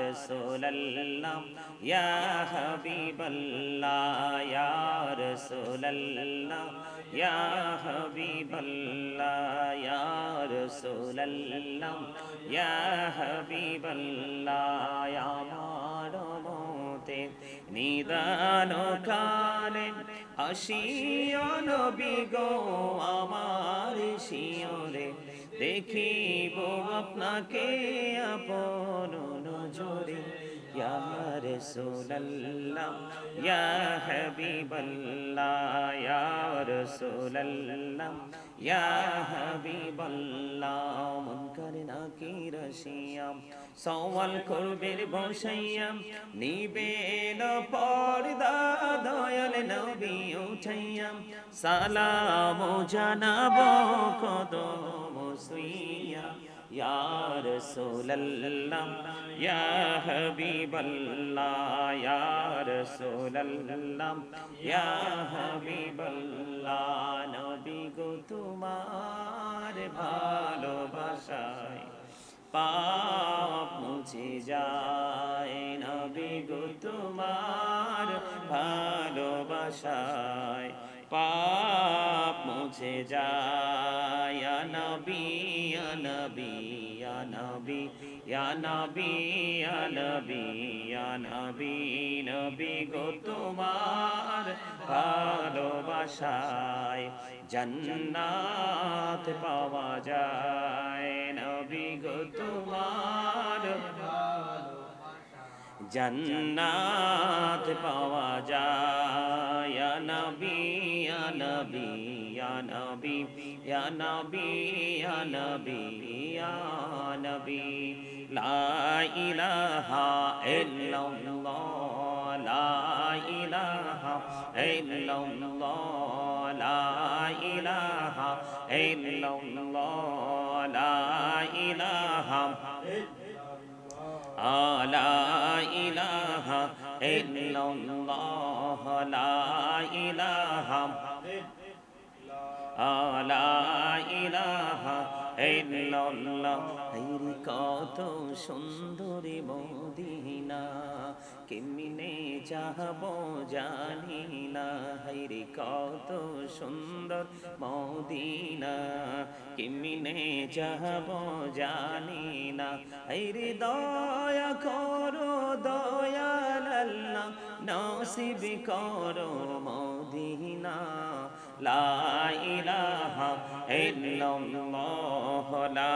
রাসূলুল্লাহ ইয়া হাবিবাল্লাহ ইয়া রাসূলুল্লাহ ইয়া হাবিবাল্লাহ ইয়া রাসূলুল্লাহ ইয়া হাবিবাল্লাহ আমার মতে নিদান কালে আসিও নবী গো আমার শিয়রে দেখিব আপনাকে আপন নজরে ইয়া রাসূলুল্লাহ ইয়া হাবিবাল্লাহ ইয়া রাসূলুল্লাহ ইয়া হাবিবাল্লাহ মুনকার নাকির শিয়াম সওয়াল করবে বসাইয়া নিবেন পর্দা দয়াল নবী উঠাইয়া সালাম জানাবো কদম সুইয়া ইয়া রাসূলুল্লাহ ইয়া হাবিবাল্লাহ ইয়া রাসূলুল্লাহ ইয়া হাবিবাল্লাহ নবী গো তোমার ভালোবাসায় পাপ মুছে যায় নবী গো তোমার ভালোবাসায় পাপ মুছে যায় ইয়া নবী ইয়া নবী ইয়া নবী ইয়া নবী ইয়া নবী ইয়া নবী নবী গো তোমার ভালোবাসায় জান্নাত পাওয়া যায় নবী গো তোমার জান্নাত পাওয়া যায় ইয়া নবী ইয়া নবী ইয়া নবী ইয়া নবী ইয়া নবী ইয়া নবী লা ইলাহা ইল্লাল্লাহ লা ইলাহা ইল্লাল্লাহ লা ইলাহা ইল্লাল্লাহ লা ইলাহা লা ইলাহা ইল্লাল্লাহ লা ইলাহা লা ইলাহা ইল্লাল্লাহ হায়রে কত সুন্দরী মদিনা কেমনে যাব জানি না হায়রে কত সুন্দর মদিনা কেমনে যাব জানি না হায়রে দয়া করো দয়াল আল্লাহ নসিব করো মদিনা লা ইলাহা ইল্লাল্লাহ লা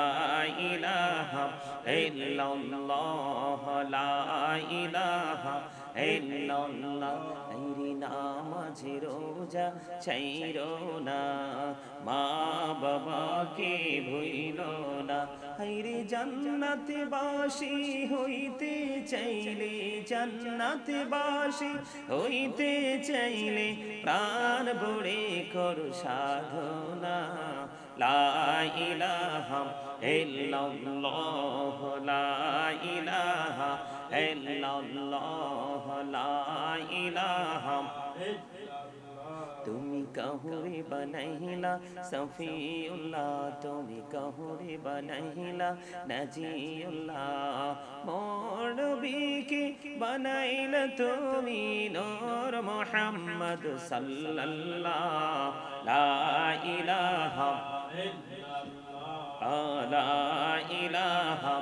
ইলাহা ইল্লাল্লাহ লা ইলাহা ইল্লাল্লাহ হায়রে নামাজে রোজা ছাইরো না মা বাবাকে ভুইলো না হায়রে জান্নাতে বাসী হইতে চাইলে জান্নাতে বাসী হইতে চাইলে প্রাণ ভরে করো সাধনা লা ইলাহা ইল্লাল্লাহ লা ইলাহা ইল্লাল্লাহ লা ইলাহা তুমি কাহুরে বানাইলা সফিউল্লাহ তুমি কাহুরে বানাইলা নাজিউল্লাহ মোর নবীকে বানাইলা তুমি নূর মুহাম্মদ সাল্লাল্লাহ লা ইলাহা লা ইলাহা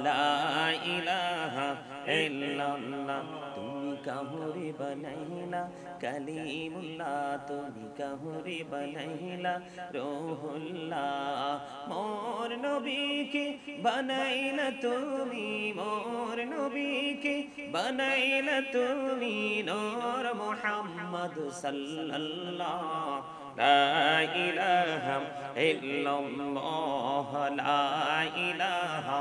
লা ইলাহা ইল্লাল্লাহ তুমি কাহুরে বানাইলা কালিমুল্লাহ তুমি কাহুরে বানাইলা রূহুল্লাহ মোর নবীকে বানাইলা তুমি মোর নবীকে বানাইলা তুমি নূর মুহাম্মদ সাল্লাল্লাহ লা ইলাহা ইল্লাল্লাহ লা ইলাহা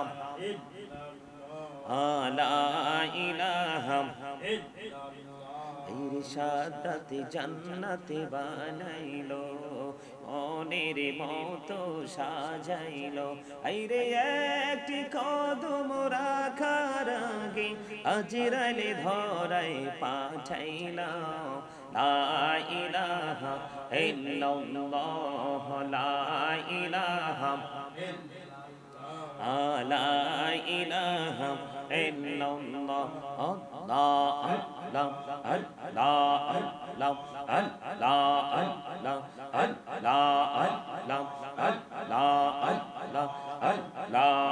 লা ইলাহা ইরশাদাতে জান্নাতে বানাইলো মনের মতো সাজাইলো আইরে একটি কদম রাখার আগে আজরাইলে ধরাই পাঠাইলা লা ইলাহা ইল্লাল্লাহ লা ইলাহা লা illallah Allah Allah Allah Allah Allah Allah Allah Allah Allah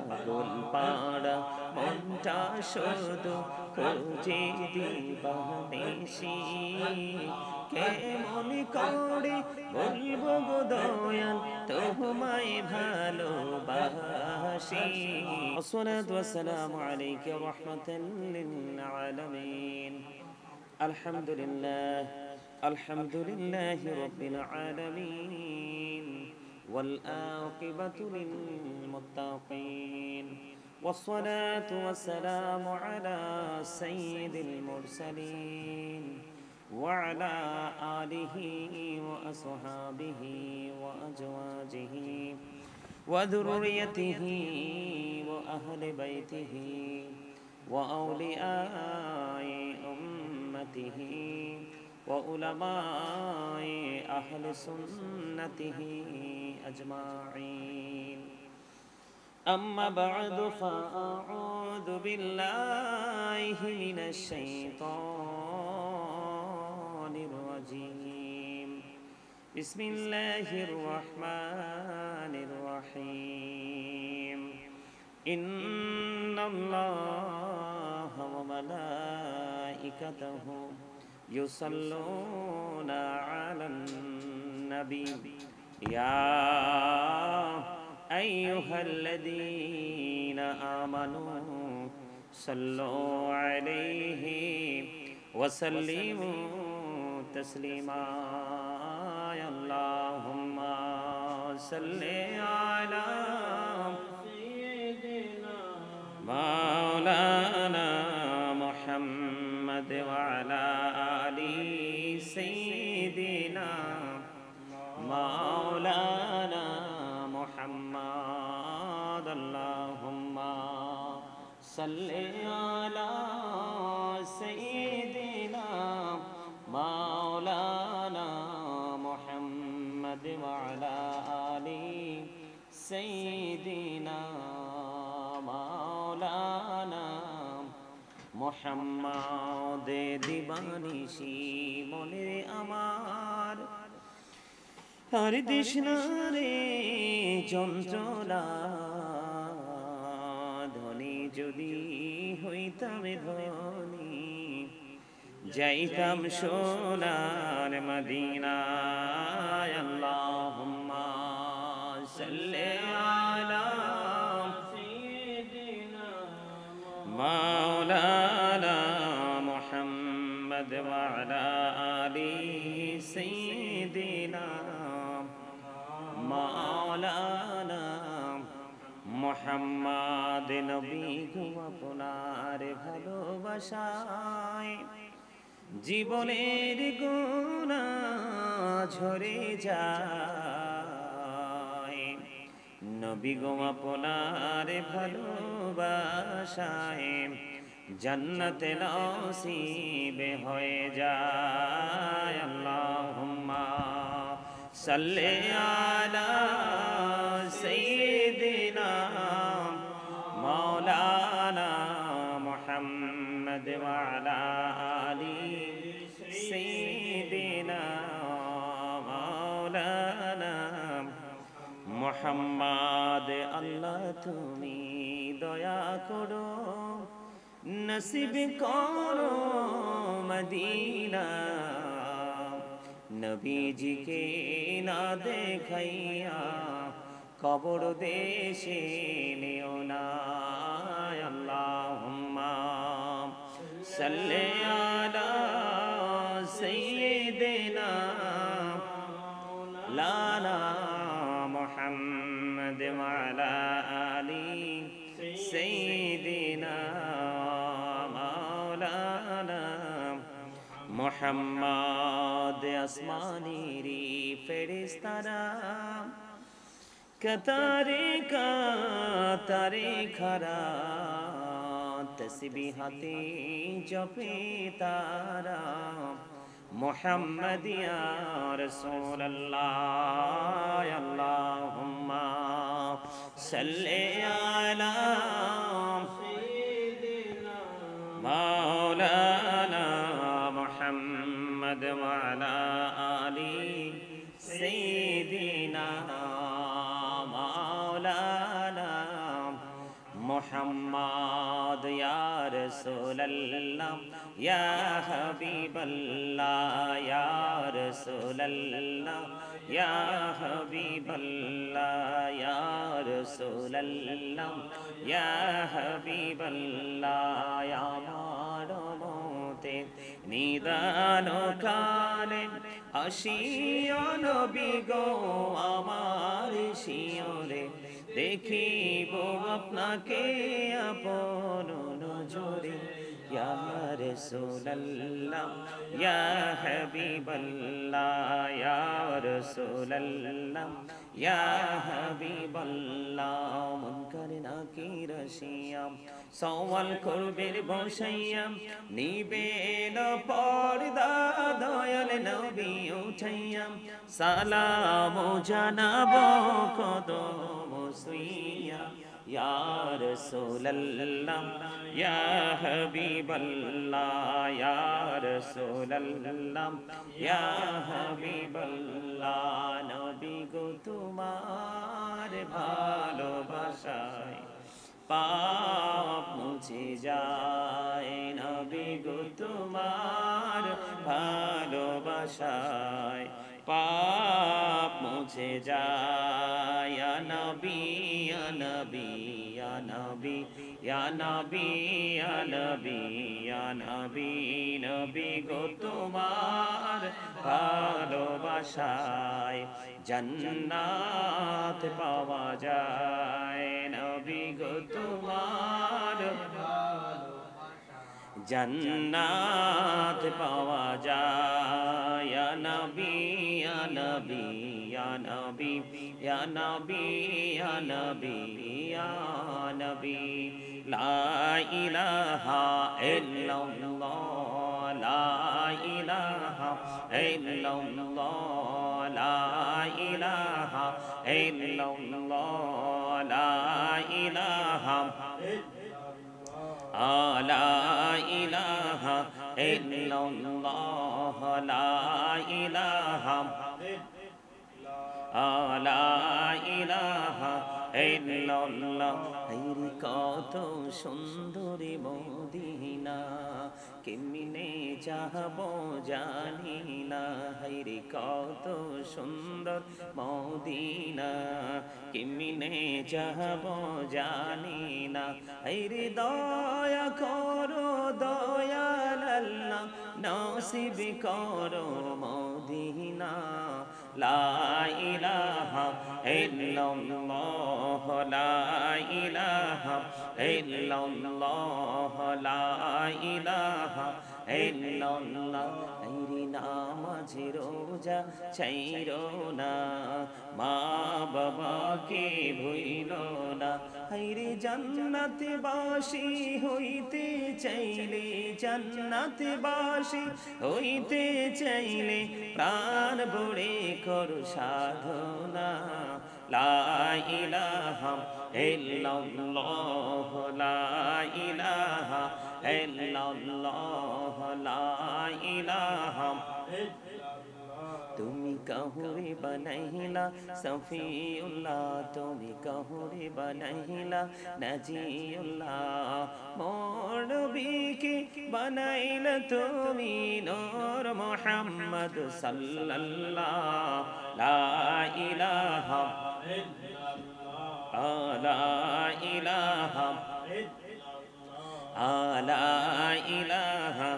পাগল পাড়া মনটা শুধু খুঁজে দিবানিশি কেমন করে বলবো গো দয়াল তোমায় ভালোবাসি আসসালাতু ওয়াসসালামু আলাইকা রাহমাতাল লিল আলামিন আলহামদুলিল্লাহ আলহামদুলিল্লাহি রাব্বিল আলামিন والعاقبة للمتقين والصلاة والسلام على سيد المرسلين وعلى آله وأصحابه وأزواجه وذريته وأهل بيته وأولياء أمته وعلماء أهل سنته أجمعين أما بعد فأعوذ بالله من الشيطان الرجيم بسم الله الرحمن الرحيم إن الله وملائكته يصلون على النبي يا أيها الذين آمنوا صلوا عليه وسلموا تسليما اللهم صل على سيدنا مولانا محمد وعلى آل سيدنا مولانا محمد اللهم صل على سيدنا مولانا محمد وعلى آل سيدنا مولانا محمد দিবানিশি মনে আমার আর তৃষ্ণারে যন্ত্রণা ধনী যদি হইতাম ধনী যাইতাম সোনার মদিনায় আল্লাহুম্মা সাল্লি আলা সাইয়্যিদিনা মাওলানা মুহাম্মদ ওয়া আলা আলি সাইয়্যিদিনা মাওলানা মুহাম্মদ নবী গো আপনার ভালোবাসায় জীবনের গুনাহ ঝরে যায় নবী গো আপনার ভালোবাসায় জান্নাত নসিব হয়ে যায় আল্লাহুম্মা সাল্লি আলা সাইয়্যিদিনা মাওলানা মুহাম্মদ ওয়া আলা আলি সাইয়্যিদিনা মাওলানা মুহাম্মদ আল্লাহ তুমি দয়া করো নসিব করো মদিনা নবীজিকে না দেখাইয়া কবর দেশে নিও না আল্লাহুম্মা সাল্লি আলা সাইয়্যিদিনা লানা মুহাম্মদ ওয়া আলা আলি সাইয়্যিদিনা মাওলানা মুহাম্মদ আসমানিরি ফেরেশতারা কাতারে কাতারে খারা তসবিহাতে জপে তারা মুহাম্মদ ইয়া রাসূলুল্লাহ আল্লাহুম্মা সাল্লি আলা মাওলানা মুহাম্মদ ওয়া আলা আলি সাইয়্যিদিনা মাওলানা মুহাম্মদ ইয়া রাসূলুল্লাহ ইয়া হাবিবাল্লাহ ইয়া রাসূলুল্লাহ ইয়া হাবিবাল্লাহ ইয়া রাসূলুল্লাহ ইয়া হাবিবাল্লাহ আমার মতে নিদান কালে আসিও নবী গো আমার শিয়রে দেখিব আপনাকে আপন নজরে ইয়া রাসূলুল্লাহ ইয়া হাবিবাল্লাহ ইয়া রাসূলুল্লাহ ইয়া হাবিবাল্লাহ মুনকার নাকির শিয়াম সওয়াল করবে বসাইয়া নিবেন পর্দা দয়াল নবী উঠাইয়া সালাম জানাব কদম সুইয়া ইয়া রাসূলুল্লাহ ইয়া হাবিবাল্লাহ ইয়া রাসূলুল্লাহ ইয়া হাবিবাল্লাহ নবী গো তোমার ভালোবাসায় পাপ মুছে যায় নবী গো তোমার ভালোবাসায় পাপ মুছে যায় ইয়া নবী ইয়া নবী ইয়া নবী ইয়া নবী ইয়া নবী ইয়া নবী নবী গো তোমার ভালোবাসায় জান্নাত পাওয়া যায় নবী গো তোমার জান্নাত পাওয়া যায় ইয়া নবী ইয়া নবী ইয়া নবী ইয়া নবী ইয়া নবী ইয়া নবী লা ইলাহা ইল্লাল্লাহ লা ইলাহা ইল্লাল্লাহ লা ইলাহা ইল্লাল্লাহ লা ইলাহা লা ইলাহা ইল্লাল্লাহ লা ইলাহা লা ইলাহা ইল্লাল্লাহ হায়রে কত সুন্দরী মদিনা কেমনে চাহবো জানি না হায়রে কত সুন্দর মদিনা কেমনে চাহবো জানি না হায়রে দয়া করো দয়াল আল্লাহ নসিব করো মদিনা লা ইলাহা ইল্লাল্লাহ লা ইলাহা ইল্লাল্লাহ লা ইলাহা ইল্লাল্লাহ হায়রে নামাজ রোজা ছাইরো না মা বাবাকে ভুইলো না হায়রে জান্নাতে বাসী হইতে চাইলে জান্নাতে বাসী হইতে চাইলে প্রাণ ভরে কর সাধনা লা ইলাহা ইল্লাল্লাহ লা ইলাহা ইল্লাল্লাহ লা ইলাহা তুমি কাহুরে বানাইলা সফিউল্লাহ তুমি কাহুরে বানাইলা নাজিউল্লাহ মোর নবীকে বানাইলা তুমি নূর মুহাম্মদ সাল্লাল্লাহ লা ইলাহা লা ইলাহা লা ইলাহা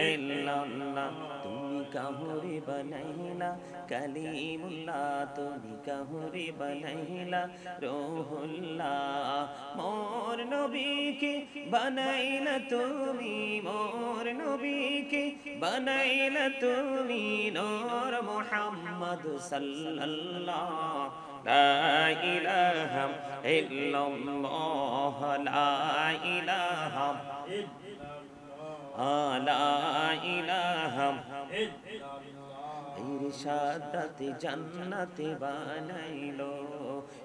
ইল্লাল্লাহ তুমি কাহুরে বানাইলা কালিমুল্লাহ তুমি কাহুরে বানাইলা রূহুল্লাহ মোর নবীকে বানাইলা তুমি মোর নবীকে বানাইলা তুমি নূর মুহাম্মদ সাল্লাল্লাহ লা ইলাহা ইল্লাল্লাহ লা ইলাহা লা ইলাহা ইরশাদাতে জান্নাতে বানাইলো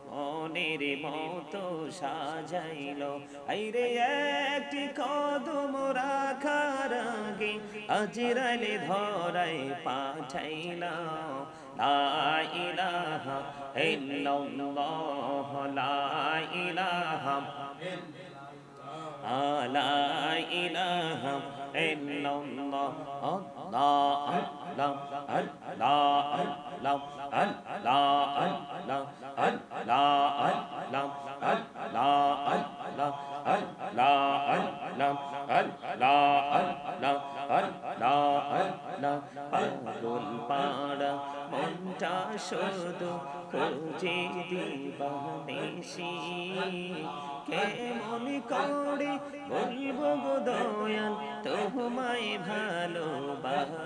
মনের মতো সাজাইলো আইরে একটি কদম রাখার আগে আজরাইলে ধরায় পাঠাইলা লা ইলাহা ইল্লাল্লাহ লা ইলাহা লা ইলাহা ইল্লাল্লাহ আল্লাহ আল্লাহ আল্লাহ আল্লাহ আল্লাহ আল্লাহ আল্লাহ আল্লাহ আল্লাহ আল্লাহ আল্লাহ আল্লাহ আল্লাহ আল্লাহ আল্লাহ আল্লাহ পাগল পাড়া মনটা শুধু খুঁজে দিবানিশি কেমন করে বলবো গো দয়াল তোমায় ভালোবাসি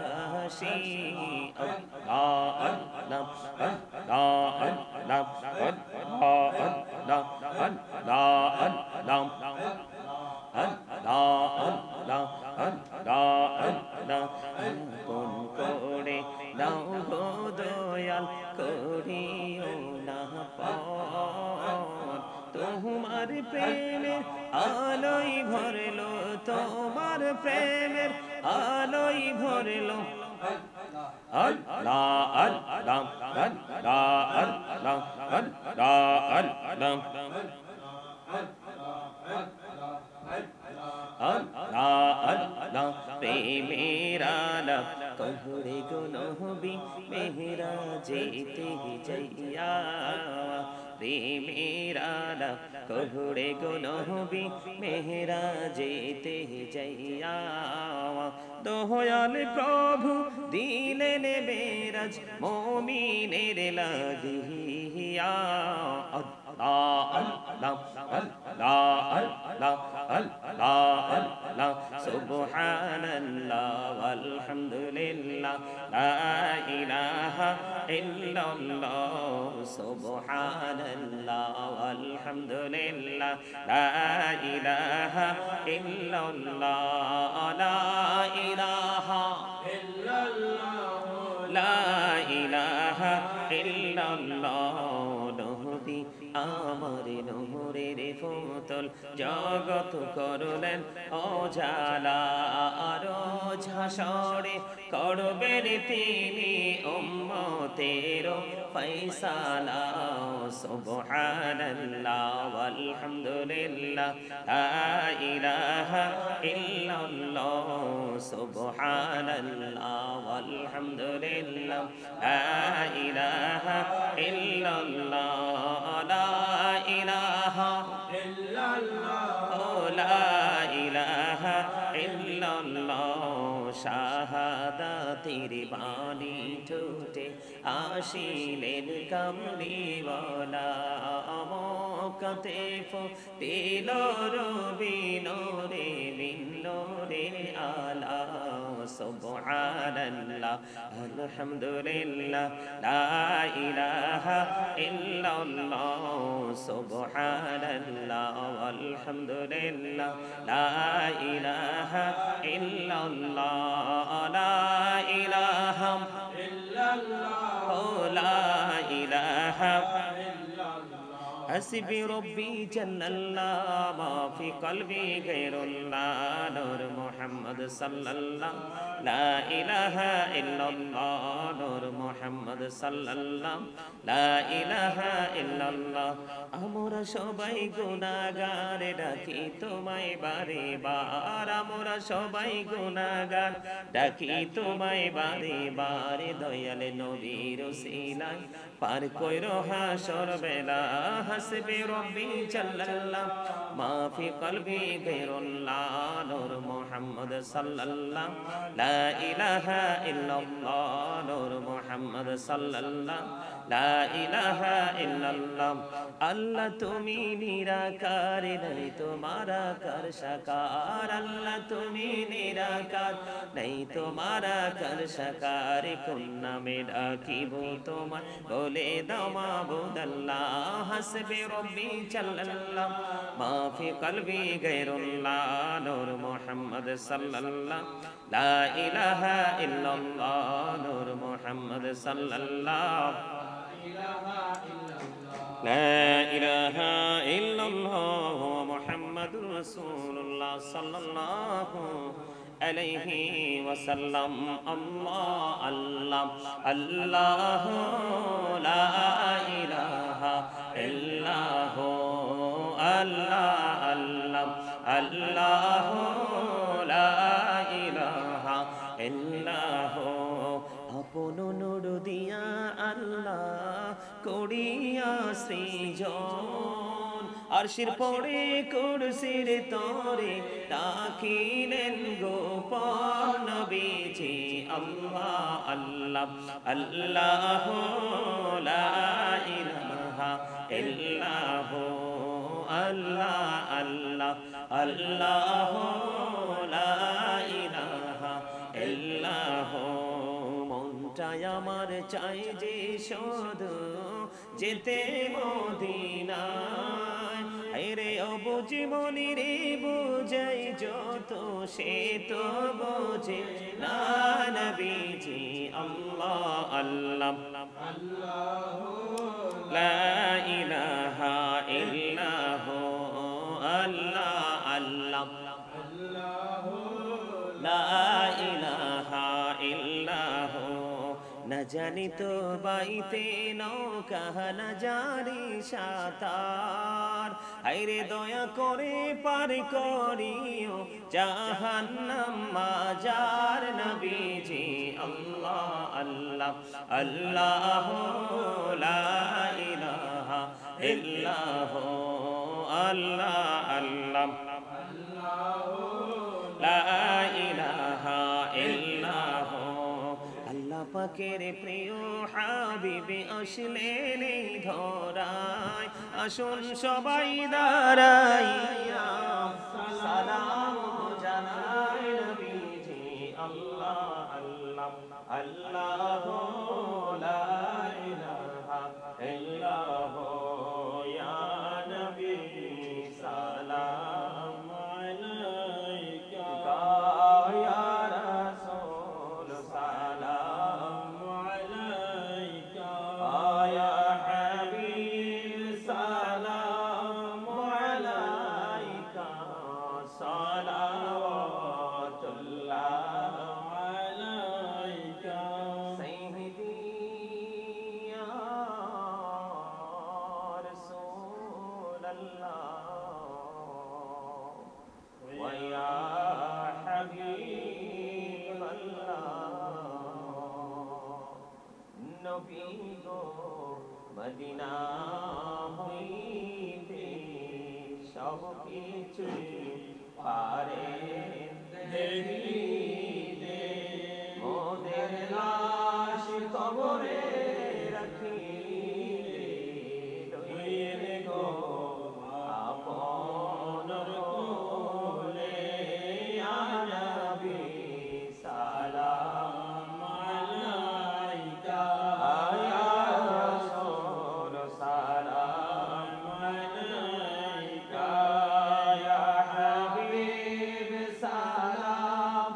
আল্লাহ আল্লাহ আল্লাহ আল্লাহ আল্লাহ আল্লাহ আল্লাহ আল্লাহ আল্লাহ আল্লাহ আল্লাহ আল্লাহ কোন করে দাও গো দয়াল করিও না তোমার প্রেমের আলোয় ভরলো তোমার প্রেমের আলোয় ভরলো আল্লাহ আল্লাহ আল্লাহ আল্লাহ আল্লাহ আল্লাহ প্রেমের আলাপ কহরে গো নবী মেহরা যেতে যাইয়া প্রেমের আলাপ কহরে গো নবী মেহরা যেতে যাইয়া দয়াল প্রভু দিলেন বেরাজ মুমিনের লাগিয়া আল্লাহ আল্লাহ আল্লাহ আল্লাহ আল্লাহ আল্লাহ সুবহানাল্লাহ আলহামদুলিল্লাহ লা ইলাহা ইল্লাল্লাহ সুবহানাল্লাহ আলহামদুলিল্লাহ লা ইলাহা ইল্লাল্লাহ লা ইলাহা ইল্লাল্লাহ লা ইলাহা ইল্লাল্লাহ নবী আমার নহরের ফুতল জগত করলেন অজালা আরো ঝাসরে করবেন তিনি উম্মতের ফয়সালা সুবহানাল্লাহ আলহামদুলিল্লাহ লা ইলাহা ইল্লাল্লাহ সুবহানাল্লাহ আলহামদুলিল্লাহ লা ইলাহা ইল্লাল্লাহ লা ইলাহা ইল্লাল্লাহ লা ইলাহা ইল্লাল্লাহ শাহাদাতের বাণী ঠোঁটে আসিলেন কামলিওয়ালা মক্কাতে ফুটিল রবি নূরে মিন নূরে আলা সুবহানাল্লাহ আলহামদুলিল্লাহ লা ইলাহা ইল্লাল্লাহ সুবহানাল্লাহ আলহামদুলিল্লাহ লা ইলাহা ইল্লাল্লাহ লা ইলাহা ইল্লাল্লাহ লা ইলাহা حسبي ربي جل الله ما في قلبي غير الله نور محمد صلى الله لا إله إلا الله نور محمد صلى الله لا إله إلا الله আমরা সবাই গুনাহগার ডাকি তোমায় বারে বার আমরা সবাই গুনাহগার ডাকি তোমায় বারে বার দয়াল নবীর ওসিলায় পার কইরো হাসর বেলা হাসবি রব্বি জাল্লাল্লাহ মা ফি কলবি গায়রুল্লাহ নূর মুহাম্মদ সাল্লাল্লাহ লা ইলাহা ইল্লাল্লাহ নূর মুহাম্মদ সাল্লাল্লাহ লা ইলাহা ইল্লাল্লাহ। আল্লাহ তুমি নিরাকার, নাই তোমার আকার সাকার। আল্লাহ তুমি নিরাকার, নাই তোমার আকার সাকার। কোন নামে ডাকিব তোমার, বলে দাও মাবুদ আল্লাহ। হাসবি রব্বি জাল্লাল্লাহ, মা ফি কলবি গায়রুল্লাহ, নূর মুহাম্মদ সাল্লাল্লাহ। লা ইলাহা ইল্লাল্লাহ, নূর মুহাম্মদ সাল্লাল্লাহ। লা ইলাহা ইল্লাল্লাহ মুহাম্মাদুর রাসূলুল্লাহ সাল্লাল্লাহু আলাইহি ওয়াসাল্লাম। আল্লাহ আল্লাহ আল্লাহ, লা ইলাহা ইল্লাহ, আল্লাহ আল্লাহ আল্লাহ, লা ইলাহা ইল্লাহ। আপন নূর দিয়া আল্লাহ করিয়া সৃজন, আরশির পরে কুরসির তরে রাখিলেন গোপন নবীজি। আল্লাহ আল্লাহ আল্লাহ, লা ইলাহা ইল্লাহ, আল্লাহ আল্লাহ আল্লাহ, লা ইলাহা ইল্লাহ। মনটায় আমার চাই যে শুধু যেতে মদিনায়, রে অবুঝ মনি রে বুঝাই যত, সে তো বোঝে না নবীজি। আল্লাহ আল্লাহ লা ইলাহা ইল্লাহ, আল্লাহ আল্লাহ লা ইলাহা ইল্লাহ। না জানি তো বাইতে নৌকা, না জানি সাঁতার, হায়রে দয়া করে পার করিও জাহান্নাম মাজার নবীজি। আল্লাহ আল্লাহ আল্লাহ, লা ইলাহা ইল্লাহ, আল্লাহ আল্লাহ লা ইলাহা ইল্লাহ। আল্লাহ পাকের প্রিয় হাবিবে আসলেন এই ধরায়, আসুন সবাই দাঁড়াইয়া সালাম জানাই নবীজি। আল্লাহ আল্লাহ আল্লাহ, লা ইলাহা ইল্লাহ, ইয়া নবী সালাম আলাইকা, ইয়া রাসূল সালাম আলাইকা, ইয়া হাবিব সালাম আলাইকা, সালাওয়াতুল্লাহ আলাইকা। সাইয়্যিদি ইয়া রাসূলাল্লাহ, ওয়া ইয়া হাবিবাল্লাহ। নবী গো মদিনা হইতে সব কিছু পারে দেখিতে, মোদের লাশ কবরে রাখিলে, লইলে গো আপন কোলে, ইয়া নবী সালাম আলাইকা, ইয়া রাসূল সালাম আলাইকা, ইয়া হাবিব সালাম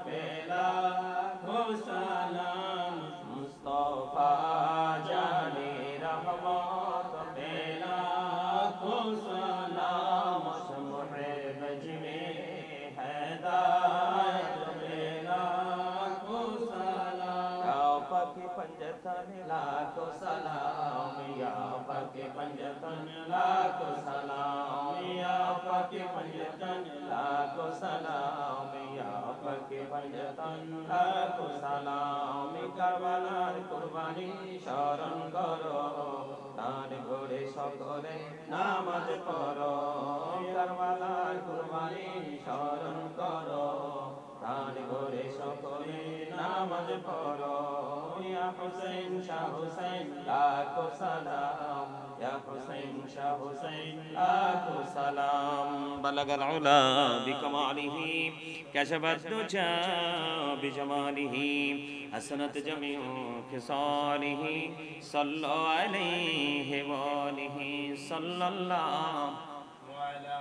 পেলা সালাম মুস্তফা জানে রহমত পেলা সালাম সমহে বজমে হেদায়ত পেলা সালাম या पाके पंजतन लाखो सलाम या पाके पंजतन लाखो सलाम या पाके पंजतन लाखो सलाम या पाके पंजतन लाखो सलाम करबलार कुर्बानी शरण करो तार घोड़े सकले नामाज पढ़ो करबलार कुर्बानी शरण करो तार घोड़े सकले नामाज पढ़ो या हुसैन शाह हुसैन लाखो सलाम या हुसैन शाह हुसैन लाखो सलाम बलगल उला बिकमालिही कशफत दुजा बिजमालिही हसनत जमीउ खिसालिही सल्लल्लाहु अलैहि वालिही सल्लल्लाहु अला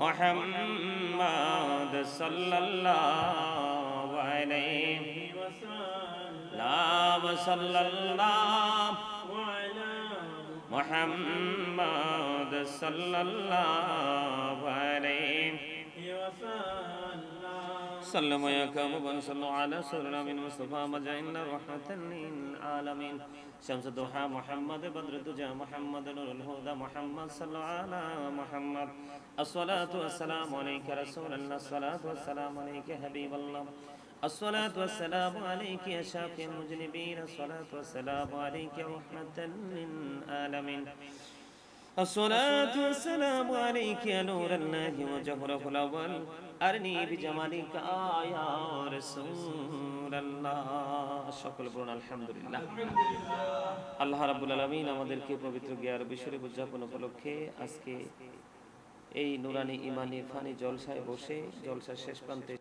मुहम्मद सल्लल्लाहु अलैहि वसल्लम सल्लल्लाहु अला मुहम्मद सल्लल्लाहु अलैहि वसल्लम सल्लम या कबन सल्लल्लाहु अला सय्यिदिना मिन मुस्तफा मजइल रहमतल लिल आलमीन शम्स दुहा मुहम्मद बद्र तुजा मुहम्मद नूरुल हुदा मुहम्मद सल्लल्लाहु अला मुहम्मद अस्सलातु वस्सलामु अलैका रसूलल्लाह अस्सलातु वस्सलामु अलैका हबीबल्लाह अस्सलातु वस्सलामु अलैका या शाफिअल मुज़निबीन अस्सलातु वस्सलामु अलैका रहमतल लिल आलमीन अस्सलातु वस्सलामु अलैका या नूरल्लाहि व जहरुल अव्वल अरनी बिजमालिका या রাসূলুল্লাহ সকল বলুন আলহামদুলিল্লাহ আল্লাহ রাব্বুল আলামিন আমাদেরকে পবিত্র গিয়ার বিষয় উদযাপন উপলক্ষে আজকে এই নুরানি ইমানি ফানি জলসায় বসে জলসার শেষ প্রান্তে